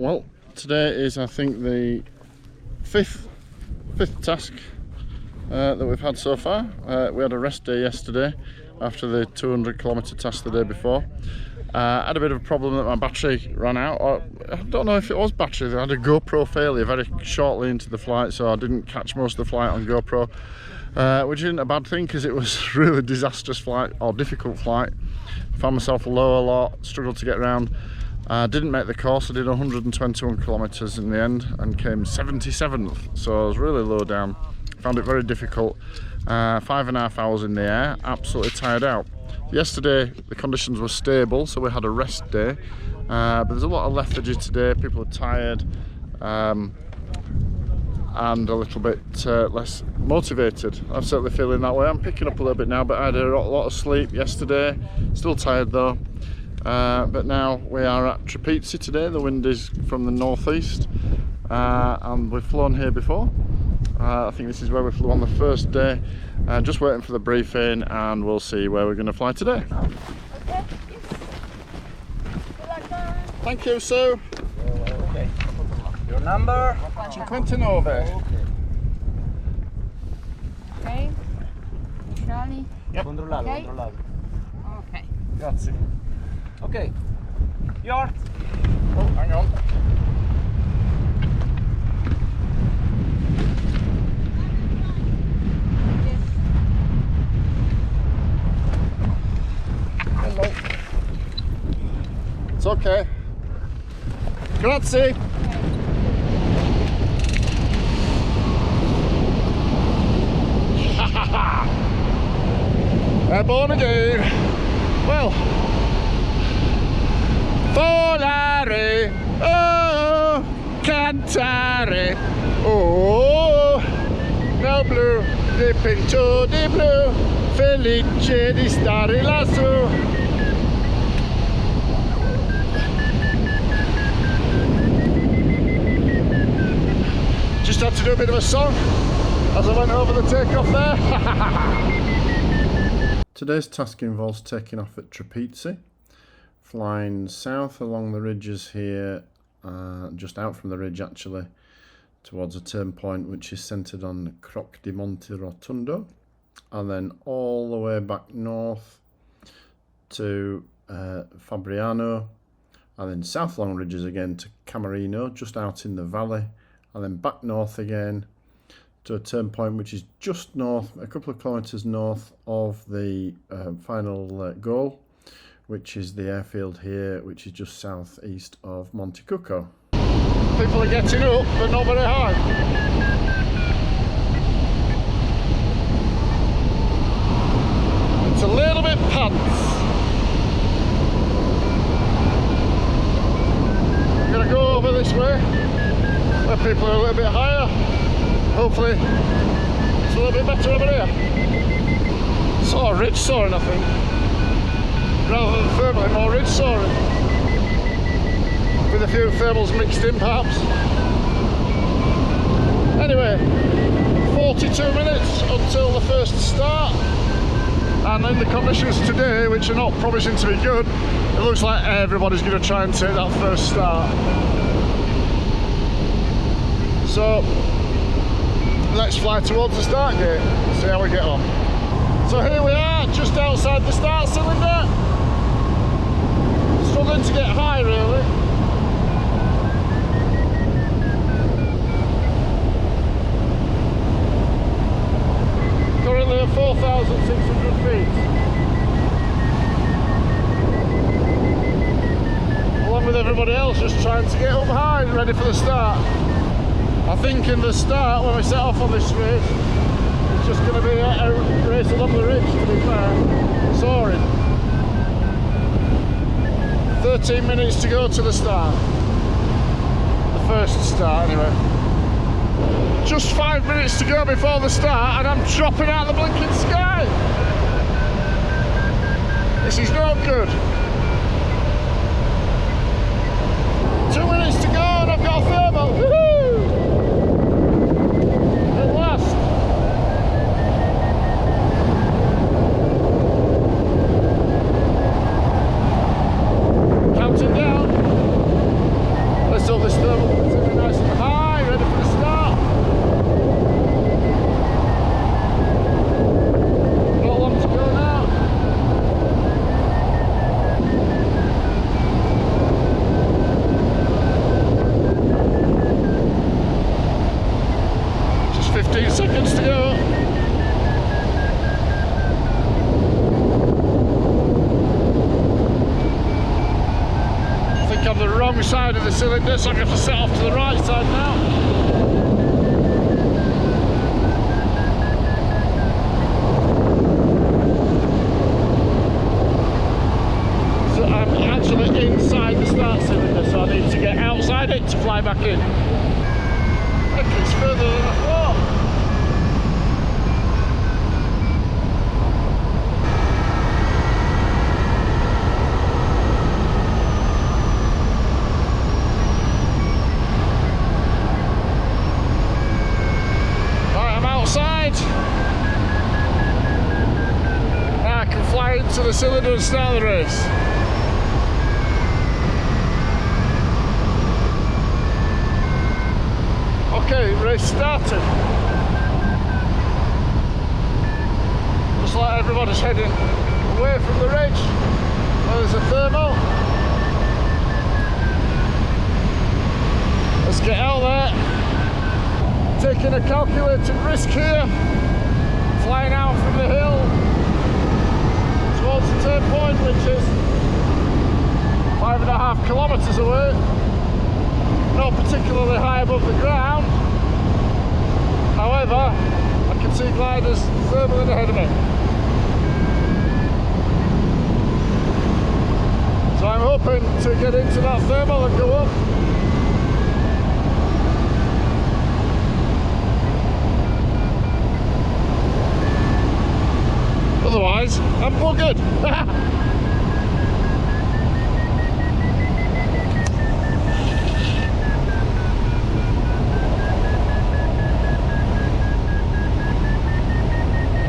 Well, today is, I think, the fifth task that we've had so far. We had a rest day yesterday after the 200-kilometre task the day before. I had a bit of a problem that my battery ran out. I don't know if it was battery. I had a GoPro failure very shortly into the flight, so I didn't catch most of the flight on GoPro, which isn't a bad thing because it was a really disastrous flight, or difficult flight. Found myself low a lot, struggled to get around. Didn't make the course. I did 121 kilometres in the end and came 77th, so I was really low down. Found it very difficult. 5.5 hours in the air, absolutely tired out. Yesterday the conditions were stable, so we had a rest day, but there's a lot of lethargy today. People are tired and a little bit less motivated. I'm certainly feeling that way. I'm picking up a little bit now, but I had a lot of sleep yesterday. Still tired though. But now we are at TrePizzi today. The wind is from the northeast, and we've flown here before. I think this is where we flew on the first day. Just waiting for the briefing, and we'll see where we're going to fly today. Okay. Thank you, Sue. Okay. Your number? 59. Okay. Iniziali. Yep. Controllato, Okay. controllato. Okay. Grazie. Okay. Your. Oh, hang on. Hello. It's okay. Grazie. Airborne again. Well, volare, oh, cantare, oh, no blu, dipinto di blu, felice di stare lassù. Just had to do a bit of a song as I went over the takeoff there. Today's task involves taking off at TrePizzi, flying south along the ridges here, just out from the ridge actually, towards a turn point which is centred on Croc di Monte Rotondo, and then all the way back north to Fabriano, and then south along ridges again to Camerino, just out in the valley, and then back north again to a turn point which is just north, a couple of kilometres north of the final goal, which is the airfield here, which is just southeast of Monte Cucco. People are getting up, but not very high. It's a little bit pants. I'm going to go over this way, where people are a little bit higher. Hopefully it's a little bit better over here. Sort of ridge soaring, I think. Rather than thermally, more ridge soaring. With a few thermals mixed in perhaps. Anyway, 42 minutes until the first start. And in the conditions today, which are not promising to be good, it looks like everybody's going to try and take that first start. So let's fly towards the start gate and see how we get on. So here we are, just outside the start cylinder. Struggling to get high really. Currently at 4,600 feet. Along with everybody else just trying to get up high and ready for the start. I think in the start, when we set off on this race, it's just going to be a race along the ridge, to be fair. Soaring. 13 minutes to go to the start. The first start, anyway. Just 5 minutes to go before the start, and I'm dropping out the blinking sky. This is not good. 2 minutes to go, and I've got a thermal. Woohoo! Counting down. Let's hope this every side of the cylinder, so I'm going to set off to the right side now. So I'm actually inside the start cylinder, so I need to get outside it to fly back in. I think it's further than I thought. Now I can fly into the cylinder and start the race. Okay, race started. Looks like everybody's heading away from the ridge. Oh, there's a thermal. Let's get out there. Taking a calculated risk here, flying out from the hill towards the turn point, which is 5.5 kilometres away, not particularly high above the ground. However, I can see gliders thermaling ahead of me. So I'm hoping to get into that thermal and go up. Otherwise, I'm all good.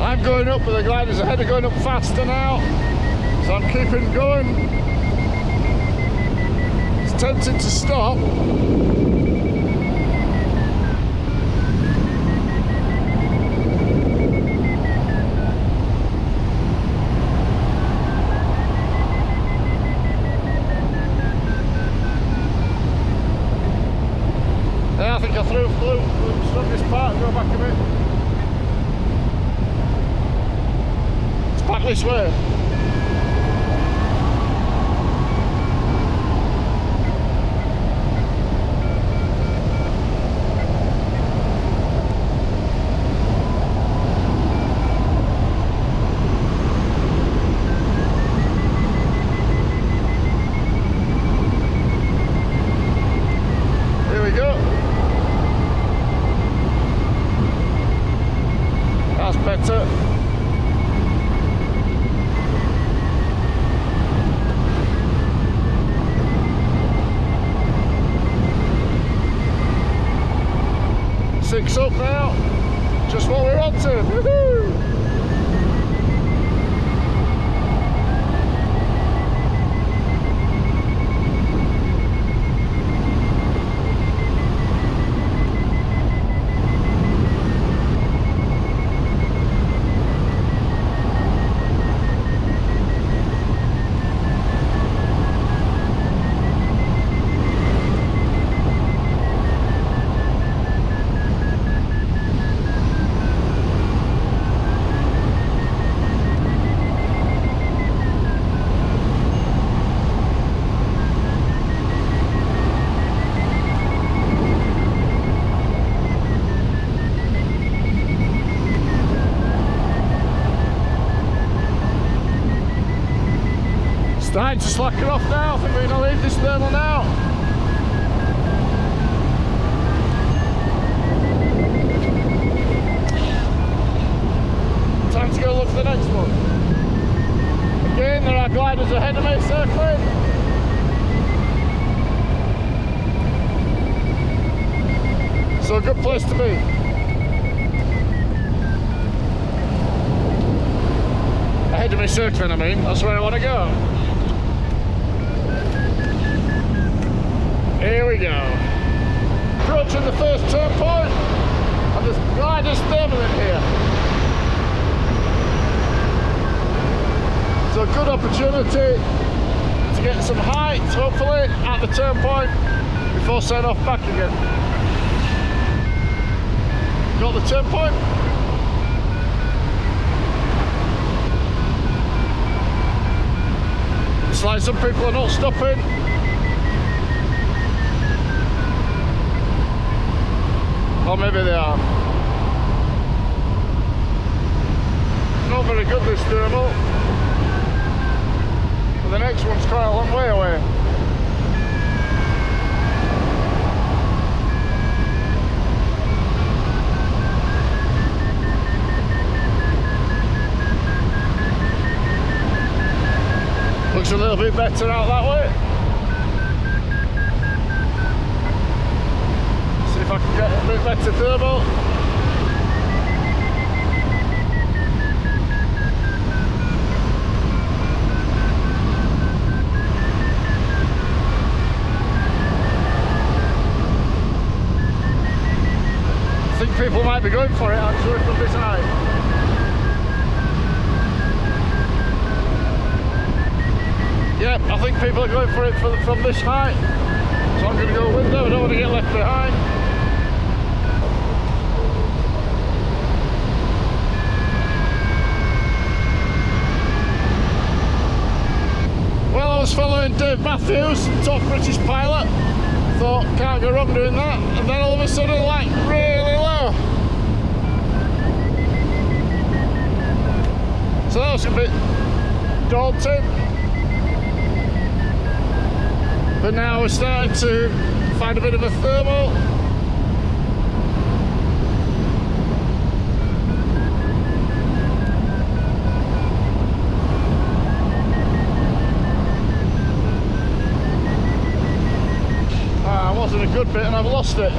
I'm going up, but the gliders ahead are going up faster now, so I'm keeping going. It's tempting to stop. I think I threw the strongest part and go back a bit. It's back this way. Here we go. That's better. Six up now, just what we're on to. Woohoo! Starting to slacken off now. I think we're going to leave this thermal now. Time to go look for the next one. Again, there are gliders ahead of me circling. So a good place to be. Ahead of me circling, I mean. That's where I want to go. Here we go. Approaching the first turn point, and there's gliders thermaling here. So a good opportunity to get some height, hopefully, at the turn point before setting off back again. Got the turn point. It's like some people are not stopping. Or maybe they are. Not very good, this thermal. But the next one's quite a long way away. Looks a little bit better out that way. See if I can get a bit better thermal. I think people might be going for it actually from this height. Yep, I think people are going for it from this height. So I'm going to go with them, I don't want to get left behind. Well, I was following Dave Matthews, top British pilot. Thought, can't go wrong doing that. And then all of a sudden, like, really low. So that was a bit daunting. But now we're starting to find a bit of a thermal. Ah, it wasn't a good bit and I've lost it.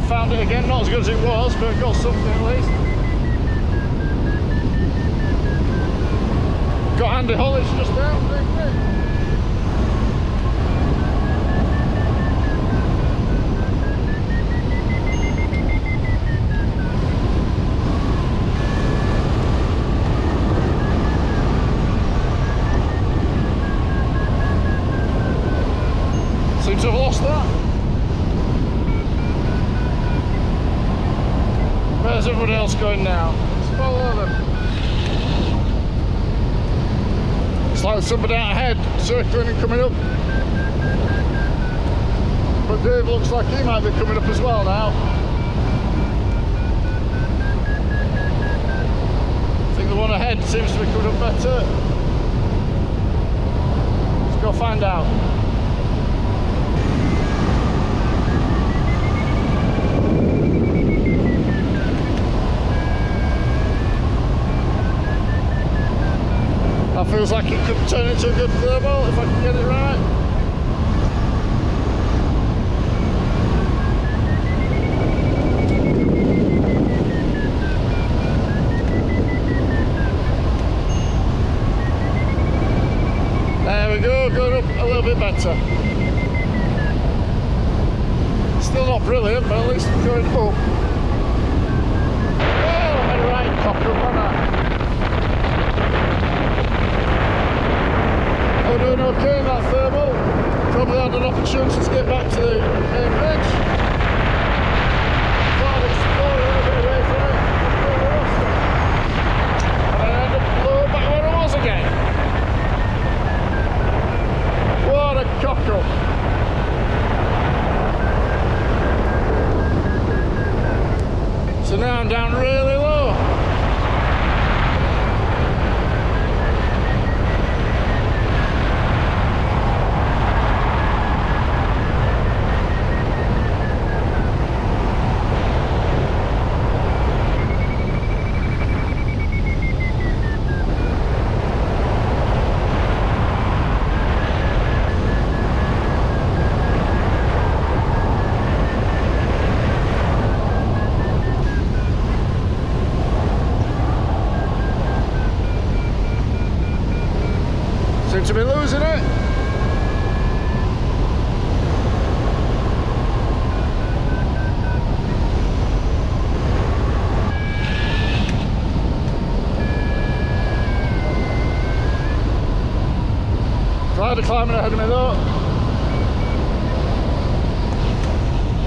Found it again, not as good as it was, but got something at least. Got Andy Hollis just now. Seems to have lost that. Where's everybody else going now? Let's follow them. It's like somebody out ahead, circling and coming up. But Dave looks like he might be coming up as well now. I think the one ahead seems to be coming up better. Let's go find out. That feels like it could turn into a good thermal if I can get it right. There we go, going up a little bit better. Still not brilliant, but at least it's going up. Oh, I'm in right cock up, aren't I? We're doing okay in that thermal. Probably had an opportunity to get back to the main ridge. Thought I'd explore a little bit away from it. And then I ended up low back where I was again. What a cock up. So now I'm down really low. Seem to be losing it. Glider climbing ahead of me though.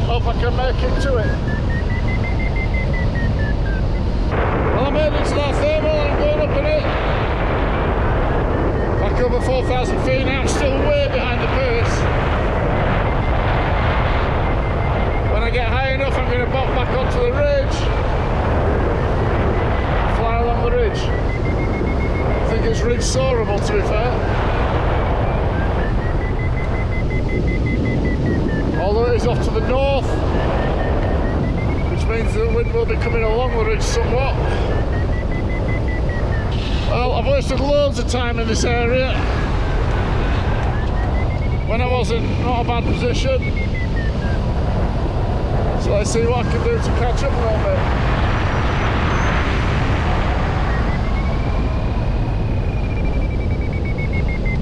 Hope I can make it to it. Well, I made it to that thermal and I'm going up in it. Back over 4,000 feet now, I'm still way behind the pace. When I get high enough, I'm going to bop back onto the ridge. Fly along the ridge. I think it's ridge soarable, to be fair. Although it is off to the north, which means the wind will be coming along the ridge somewhat. Well, I've wasted loads of time in this area when I was in not a bad position. So let's see what I can do to catch up a little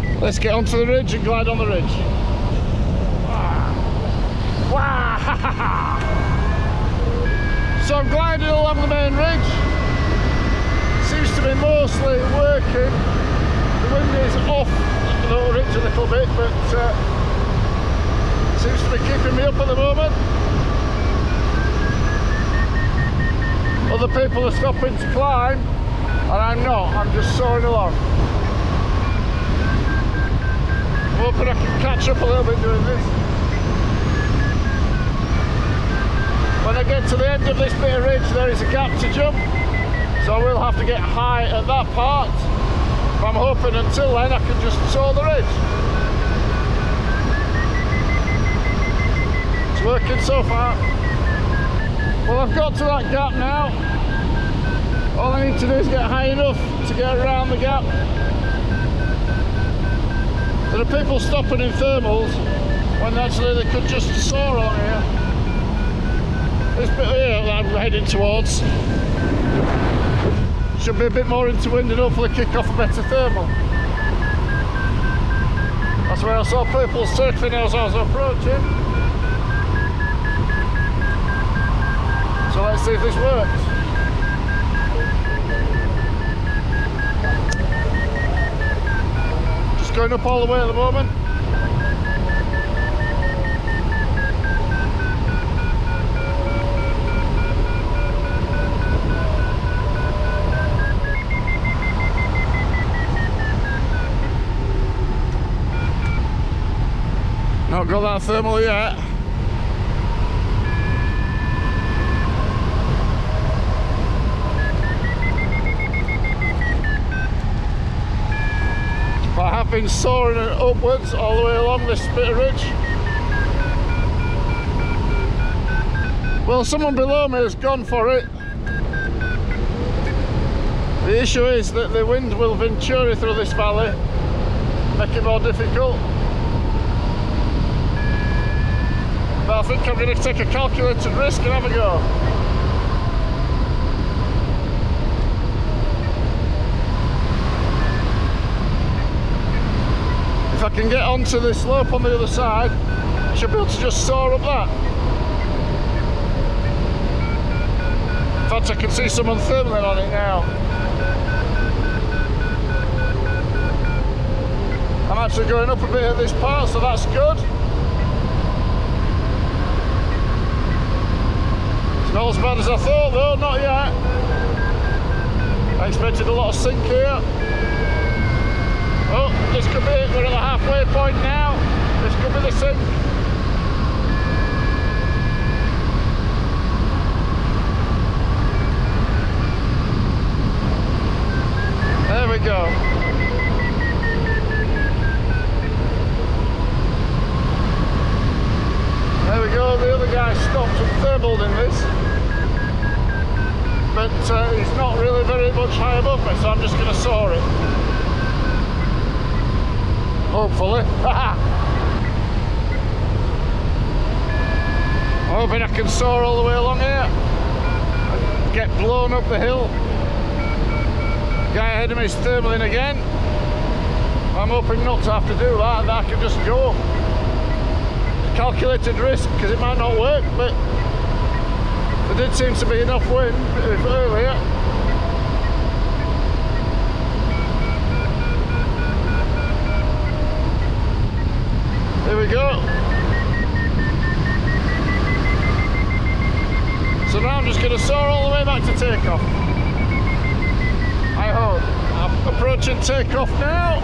bit. Let's get onto the ridge and glide on the ridge. Wow. So I'm gliding along the main ridge. Seems to be mostly working. The wind is off the ridge a little bit, but seems to be keeping me up at the moment. Other people are stopping to climb, and I'm not. I'm just soaring along. I'm hoping I can catch up a little bit doing this. When I get to the end of this bit of ridge, there is a gap to jump, so I will have to get high at that part. But I'm hoping until then I can just soar the ridge. It's working so far. Well, I've got to that gap now. All I need to do is get high enough to get around the gap. There are people stopping in thermals when actually they could just soar on here. This bit here that I'm heading towards should be a bit more into wind and hopefully kick off a better thermal. That's where I saw people circling as I was approaching. So let's see if this works. Just going up all the way at the moment. Not got that thermal yet. But I have been soaring upwards all the way along this bit of ridge. Well, someone below me has gone for it. The issue is that the wind will venturi through this valley, make it more difficult. But I think I'm going to take a calculated risk and have a go. If I can get onto the slope on the other side, I should be able to just soar up that. In fact, I can see someone thermaling on it now. I'm actually going up a bit at this part, so that's good. Not as bad as I thought though, not yet. I expected a lot of sink here. Oh, this could be it, we're at the halfway point now. This could be the sink. There we go. There we go, the other guy stopped and thermaled in this. But he's not really very much high above me, so I'm just going to soar it. Hopefully. I'm hoping I can soar all the way along here. Get blown up the hill. Guy ahead of me is thermaling again. I'm hoping not to have to do that, and I can just go. Calculated risk, because it might not work, but there did seem to be enough wind earlier. takeoff. I hope. I'm approaching takeoff now.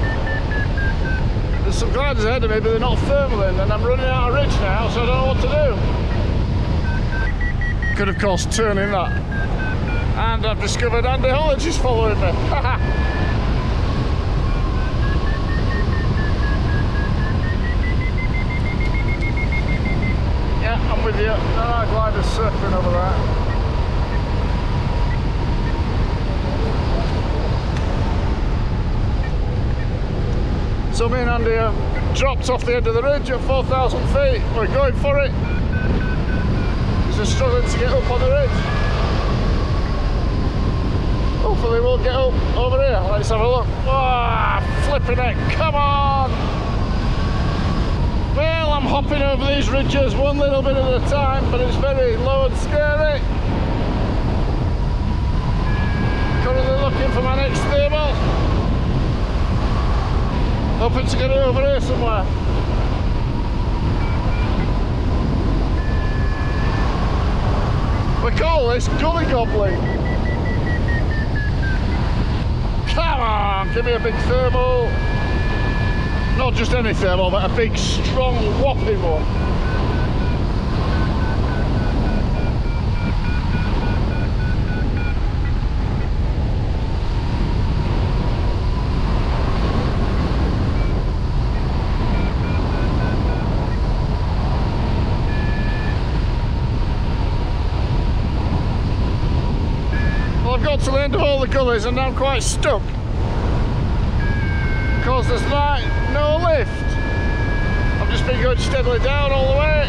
There's some gliders ahead of me, but they're not thermaling, and I'm running out of ridge now, so I don't know what to do. Could of course turn in that. And I've discovered Andy Hollidge is following me. Yeah, I'm with you. No, glider's surfing over there. So me and Andy have dropped off the end of the ridge at 4,000 feet. We're going for it. He's just struggling to get up on the ridge. Hopefully we'll get up over here. Let's have a look. Oh, flipping it, come on! Well, I'm hopping over these ridges one little bit at a time, but it's very low and scary. Currently looking for my next thermal. Hoping to get it over here somewhere. We call this gully gobbling. Come on, give me a big thermal. Not just any thermal, but a big, strong, whopping one. I've got to the end of all the gullies and I'm quite stuck because there's like no lift. I've just been going steadily down all the way.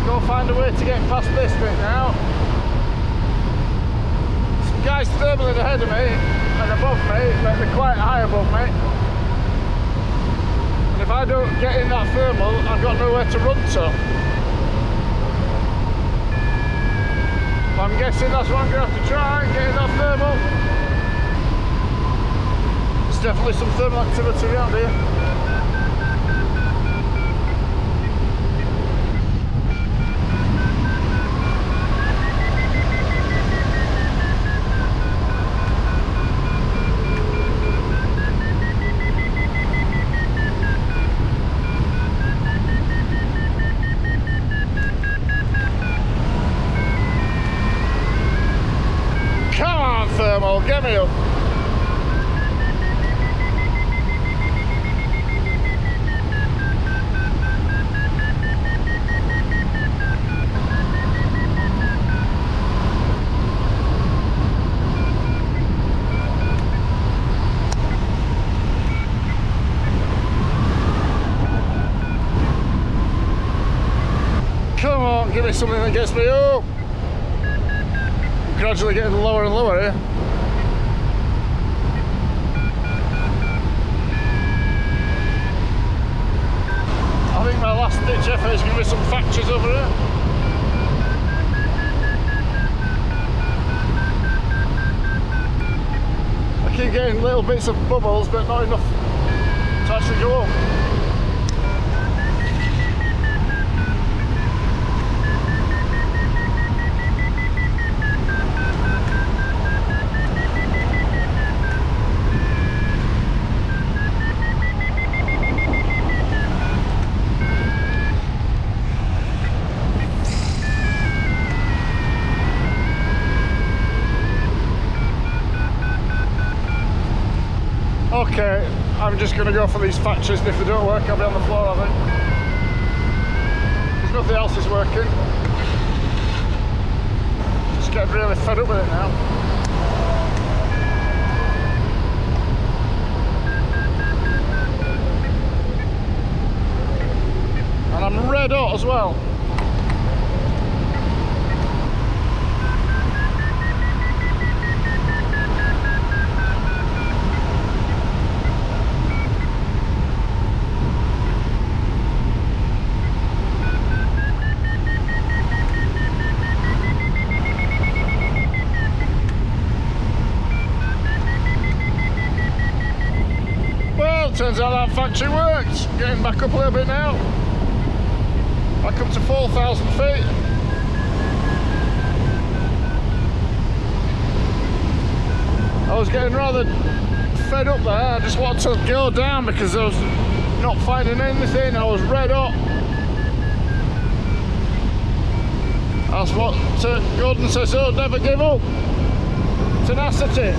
Go find a way to get past this bit now. Some guys thermaling ahead of me and above me, but they're quite high above me. And if I don't get in that thermal, I've got nowhere to run to. I'm guessing that's what I'm going to have to try, getting that thermal. There's definitely some thermal activity around here. Thermal, get me up. Come on, give me something that gets me up. I'm gradually getting lower and lower here. I think my last ditch effort is going to be some factories over here. I keep getting little bits of bubbles, but not enough to actually go up. Okay, I'm just going to go for these factories, and if they don't work I'll be on the floor, I think. Because nothing else is working. Just getting really fed up with it now. And I'm red hot as well. Turns out that factory worked. Getting back up a little bit now. Back up to 4,000 feet. I was getting rather fed up there. I just wanted to go down because I was not finding anything. I was red hot. That's what Gordon says, oh, never give up. Tenacity.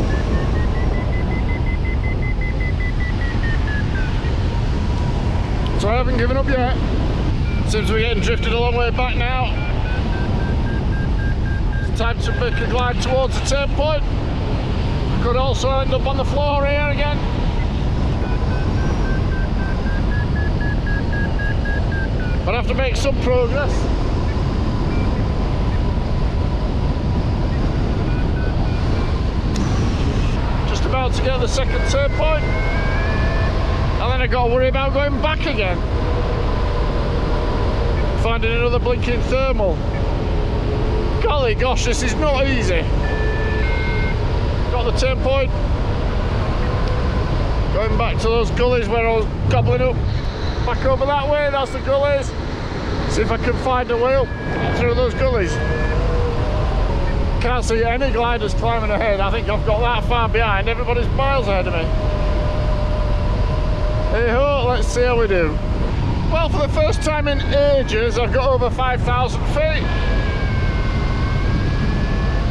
So I haven't given up yet. Seems we're getting drifted a long way back now. It's time to make a glide towards the turn point. Could also end up on the floor here again. But I have to make some progress. Just about to get the second turn point. And then I got to worry about going back again. Finding another blinking thermal. Golly gosh, this is not easy. Got the turn point. Going back to those gullies where I was gobbling up. Back over that way, that's the gullies. See if I can find a wheel through those gullies. Can't see any gliders climbing ahead. I think I've got that far behind. Everybody's miles ahead of me. Hey ho, let's see how we do. Well, for the first time in ages, I've got over 5,000 feet.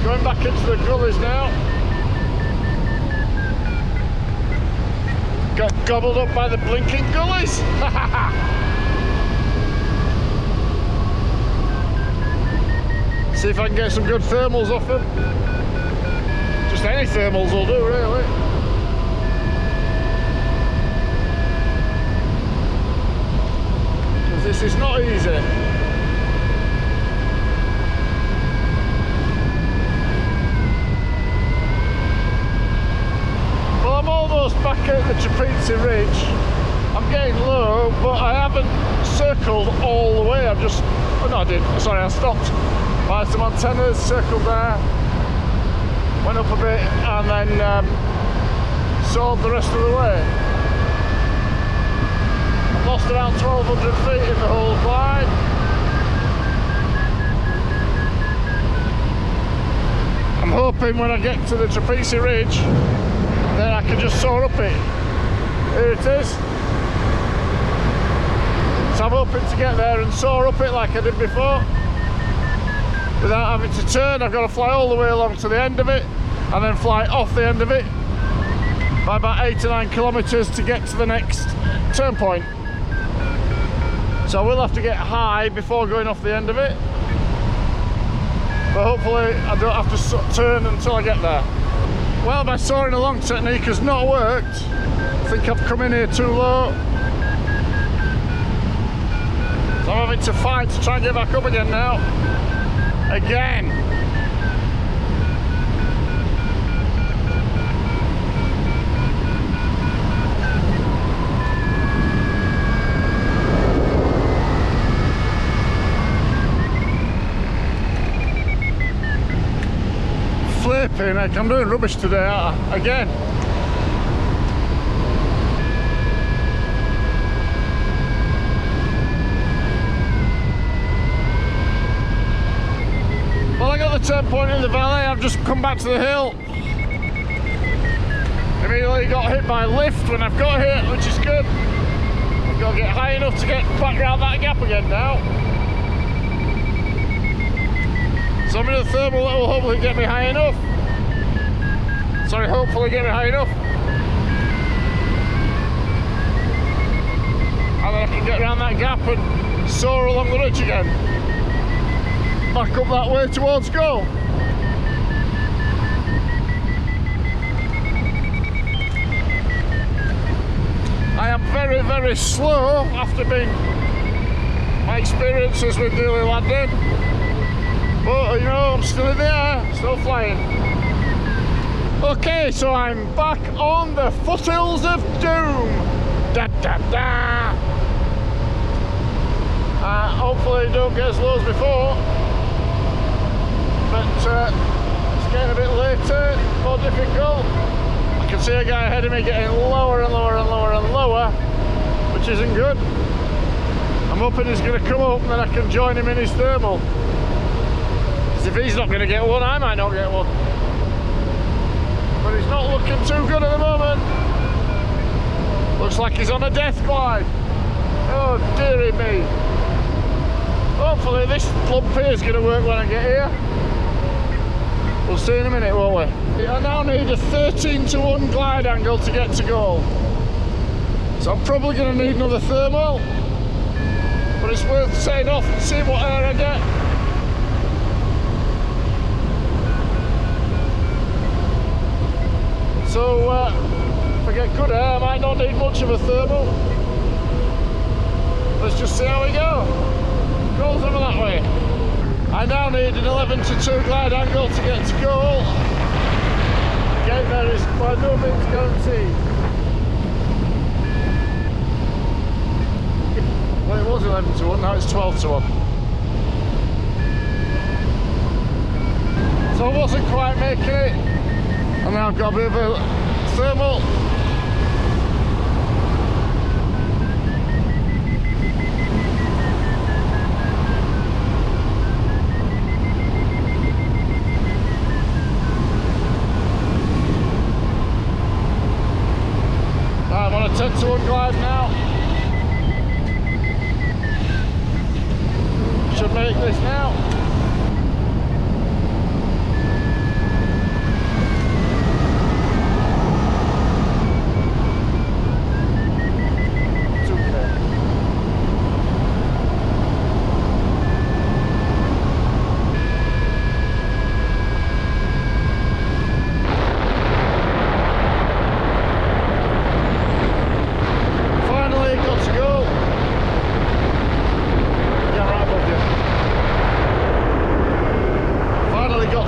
Going back into the gullies now. Got gobbled up by the blinking gullies. See if I can get some good thermals off them. Just any thermals will do, really. Because this is not easy. Well, I'm almost back at the TrePizzi Ridge. I'm getting low, but I haven't circled all the way. I've just, oh no I did, sorry, I stopped by some antennas, circled there, went up a bit and then soared the rest of the way. I've lost around 1,200 feet in the whole glide. I'm hoping when I get to the TrePizzi Ridge then I can just soar up it. Here it is. So I'm hoping to get there and soar up it like I did before. Without having to turn, I've got to fly all the way along to the end of it and then fly off the end of it by about 8 to 9 kilometres to get to the next turn point. So I will have to get high before going off the end of it. But hopefully I don't have to turn until I get there. Well, my soaring along technique has not worked. I think I've come in here too low. So I'm having to fight to try and get back up again now. Again. Flipping heck, I'm doing rubbish today, aren't I? Again. Well, I got the turn point in the valley, I've just come back to the hill. Immediately got hit by a lift when I've got hit, which is good. I've got to get high enough to get back around that gap again now. So I'm in a thermal that will hopefully get me high enough. Sorry, hopefully get me high enough. And then I can get around that gap and soar along the ridge again. Back up that way towards goal. I am very, very slow after my experiences with daily landing. But you know, I'm still in the air, still flying. Okay, so I'm back on the foothills of doom. Da da da. Hopefully don't get as low as before. But it's getting a bit later, more difficult. I can see a guy ahead of me getting lower and lower and lower and lower, which isn't good. I'm hoping he's going to come up and then I can join him in his thermal. Because if he's not going to get one, I might not get one. but he's not looking too good at the moment. Looks like he's on a death glide. Oh dearie me. Hopefully this plump here is going to work when I get here. We'll see in a minute, won't we? I now need a 13-to-1 glide angle to get to goal. So I'm probably going to need another thermal. But it's worth setting off and seeing what air I get. So if I get good air, I might not need much of a thermal. Let's just see how we go. Goes over that way. I now need an 11-to-2 glide angle to get to goal. Getting there is by no means guaranteed. Well, it was 11-to-1, now it's 12-to-1. So I wasn't quite making it. And now I've got a bit of a thermal. I'm on a 10-to-1 glide now. Should make this now.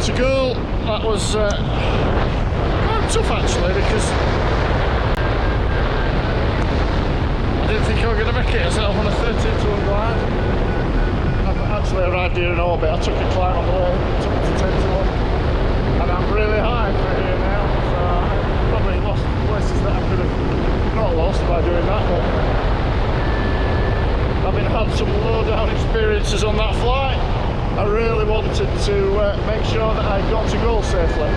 To goal. That was quite tough actually, because I didn't think I was going to make it. I set off on a 13-to-1 glide. I've actually arrived here in orbit. I took a climb on the way, took it to 10-to-1, and I'm really high for here now. So I probably lost places that I could have not lost by doing that, but having had some low down experiences on that flight, I really wanted to make sure that I got to goal safely.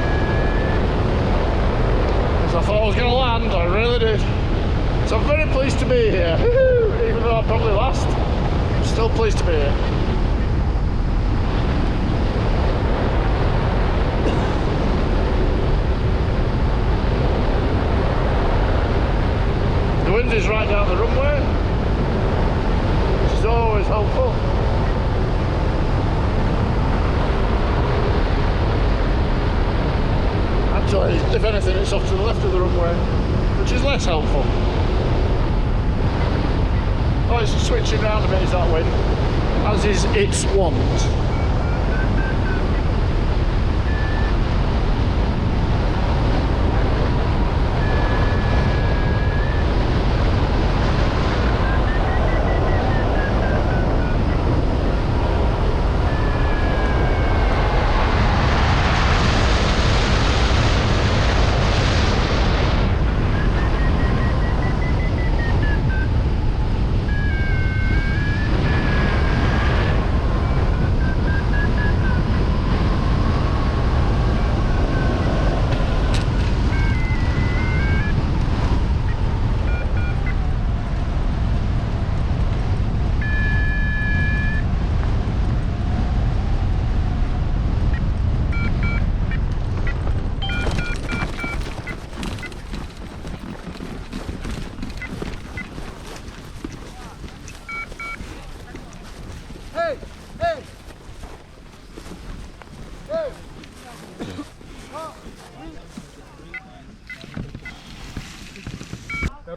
Because I thought I was going to land, I really did. So I'm very pleased to be here. Even though I'm probably last, I'm still pleased to be here. The wind is right down the runway, which is always helpful. Actually, if anything, it's off to the left of the runway, which is less helpful. Oh, it's switching round a bit, is that wind, as is its wont.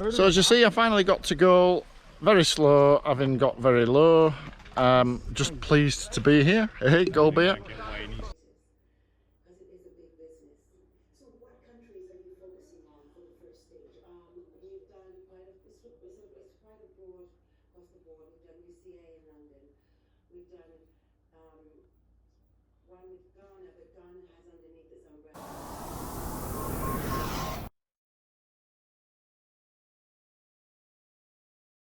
So as you see, I finally got to goal. Very slow, having got very low. Just pleased to be here. Hey, goal beer.